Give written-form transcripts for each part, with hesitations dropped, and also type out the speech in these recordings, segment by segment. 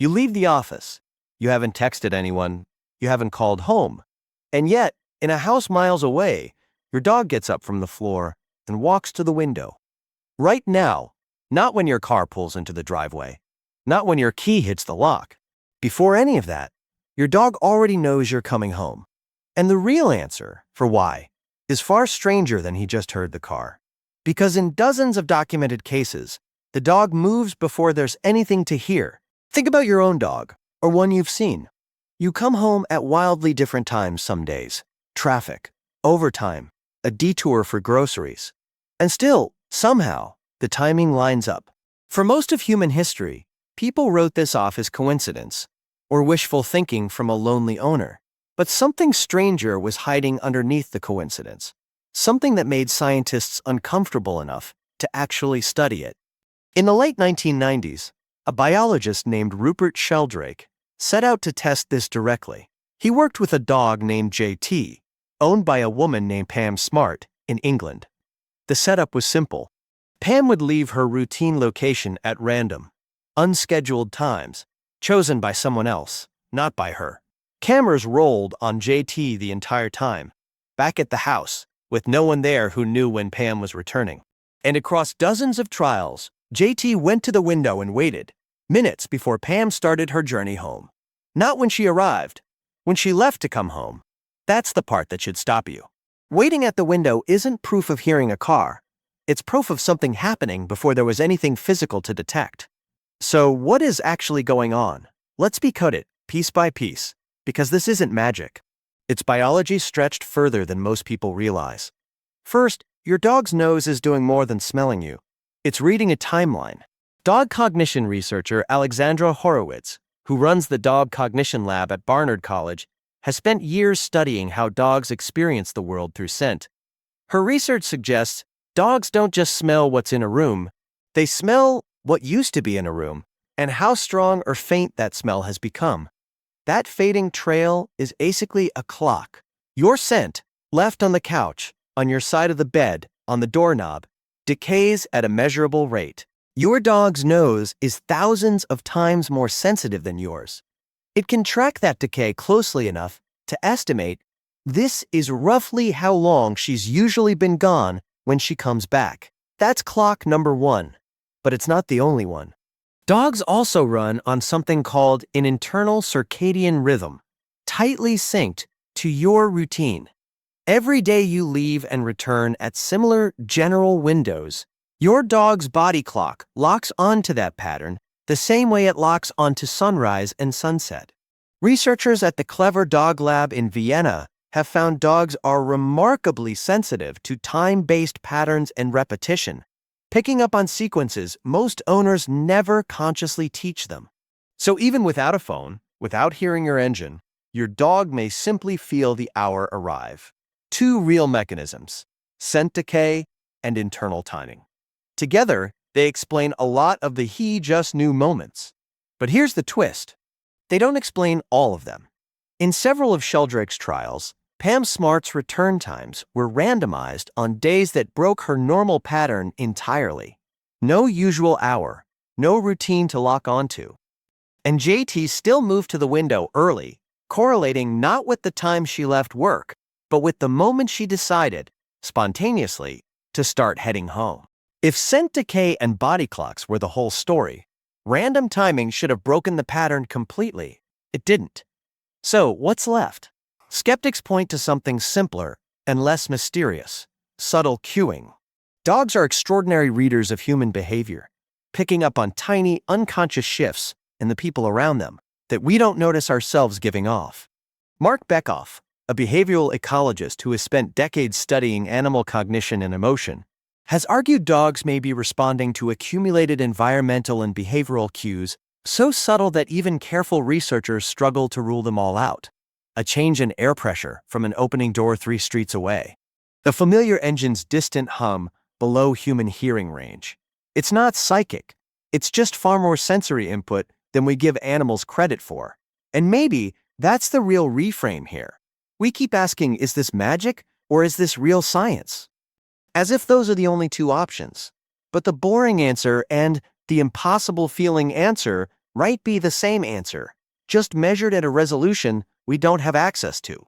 You leave the office. You haven't texted anyone. You haven't called home. And yet, in a house miles away, your dog gets up from the floor and walks to the window. Right now, not when your car pulls into the driveway, not when your key hits the lock. Before any of that, your dog already knows you're coming home. And the real answer for why is far stranger than he just heard the car. Because in dozens of documented cases, the dog moves before there's anything to hear. Think about your own dog, or one you've seen. You come home at wildly different times some days. Traffic, overtime, a detour for groceries. And still, somehow, the timing lines up. For most of human history, people wrote this off as coincidence, or wishful thinking from a lonely owner. But something stranger was hiding underneath the coincidence. Something that made scientists uncomfortable enough to actually study it. In the late 1990s, a biologist named Rupert Sheldrake set out to test this directly. He worked with a dog named JT, owned by a woman named Pam Smart in England. The setup was simple. Pam would leave her routine location at random, unscheduled times, chosen by someone else, not by her. Cameras rolled on JT the entire time, back at the house, with no one there who knew when Pam was returning. And across dozens of trials, JT went to the window and waited, minutes before Pam started her journey home. Not when she arrived, when she left to come home. That's the part that should stop you. Waiting at the window isn't proof of hearing a car. It's proof of something happening before there was anything physical to detect. So what is actually going on? Let's decode it, piece by piece, because this isn't magic. It's biology stretched further than most people realize. First, your dog's nose is doing more than smelling you. It's reading a timeline. Dog cognition researcher Alexandra Horowitz, who runs the Dog Cognition Lab at Barnard College, has spent years studying how dogs experience the world through scent. Her research suggests dogs don't just smell what's in a room, they smell what used to be in a room and how strong or faint that smell has become. That fading trail is basically a clock. Your scent, left on the couch, on your side of the bed, on the doorknob, decays at a measurable rate. Your dog's nose is thousands of times more sensitive than yours. It can track that decay closely enough to estimate this is roughly how long she's usually been gone when she comes back. That's clock number one, but it's not the only one. Dogs also run on something called an internal circadian rhythm, tightly synced to your routine. Every day you leave and return at similar general windows, your dog's body clock locks onto that pattern the same way it locks onto sunrise and sunset. Researchers at the Clever Dog Lab in Vienna have found dogs are remarkably sensitive to time-based patterns and repetition, picking up on sequences most owners never consciously teach them. So even without a phone, without hearing your engine, your dog may simply feel the hour arrive. Two real mechanisms, scent decay and internal timing. Together, they explain a lot of the he just knew moments. But here's the twist. They don't explain all of them. In several of Sheldrake's trials, Pam Smart's return times were randomized on days that broke her normal pattern entirely. No usual hour, no routine to lock onto. And JT still moved to the window early, correlating not with the time she left work, but with the moment she decided, spontaneously, to start heading home. If scent decay and body clocks were the whole story, random timing should have broken the pattern completely. It didn't. So what's left? Skeptics point to something simpler and less mysterious: subtle cueing. Dogs are extraordinary readers of human behavior, picking up on tiny, unconscious shifts in the people around them that we don't notice ourselves giving off. Marc Bekoff, a behavioral ecologist who has spent decades studying animal cognition and emotion, has argued dogs may be responding to accumulated environmental and behavioral cues so subtle that even careful researchers struggle to rule them all out. A change in air pressure from an opening door 3 streets away. The familiar engine's distant hum below human hearing range. It's not psychic. It's just far more sensory input than we give animals credit for. And maybe that's the real reframe here. We keep asking, is this magic or is this real science? As if those are the only two options. But the boring answer and the impossible feeling answer might be the same answer, just measured at a resolution we don't have access to.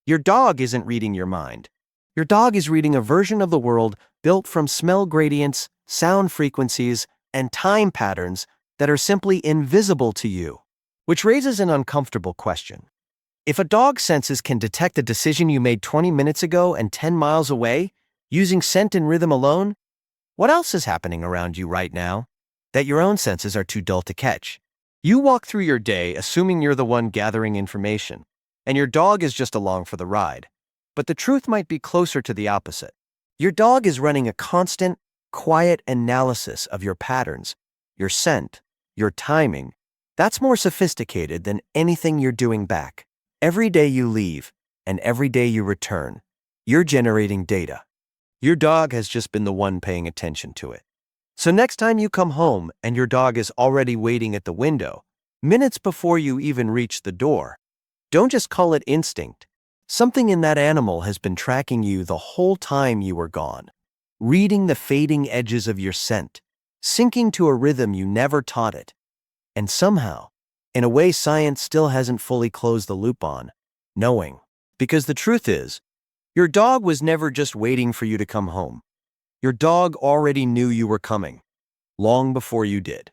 Your dog isn't reading your mind. Your dog is reading a version of the world built from smell gradients, sound frequencies, and time patterns that are simply invisible to you. Which raises an uncomfortable question. If a dog's senses can detect a decision you made 20 minutes ago and 10 miles away, using scent and rhythm alone, what else is happening around you right now that your own senses are too dull to catch? You walk through your day assuming you're the one gathering information, and your dog is just along for the ride. But the truth might be closer to the opposite. Your dog is running a constant, quiet analysis of your patterns, your scent, your timing. That's more sophisticated than anything you're doing back. Every day you leave, and every day you return, you're generating data. Your dog has just been the one paying attention to it. So next time you come home and your dog is already waiting at the window, minutes before you even reach the door, don't just call it instinct. Something in that animal has been tracking you the whole time you were gone, reading the fading edges of your scent, syncing to a rhythm you never taught it. And somehow, in a way science still hasn't fully closed the loop on, knowing. Because the truth is, your dog was never just waiting for you to come home. Your dog already knew you were coming, long before you did.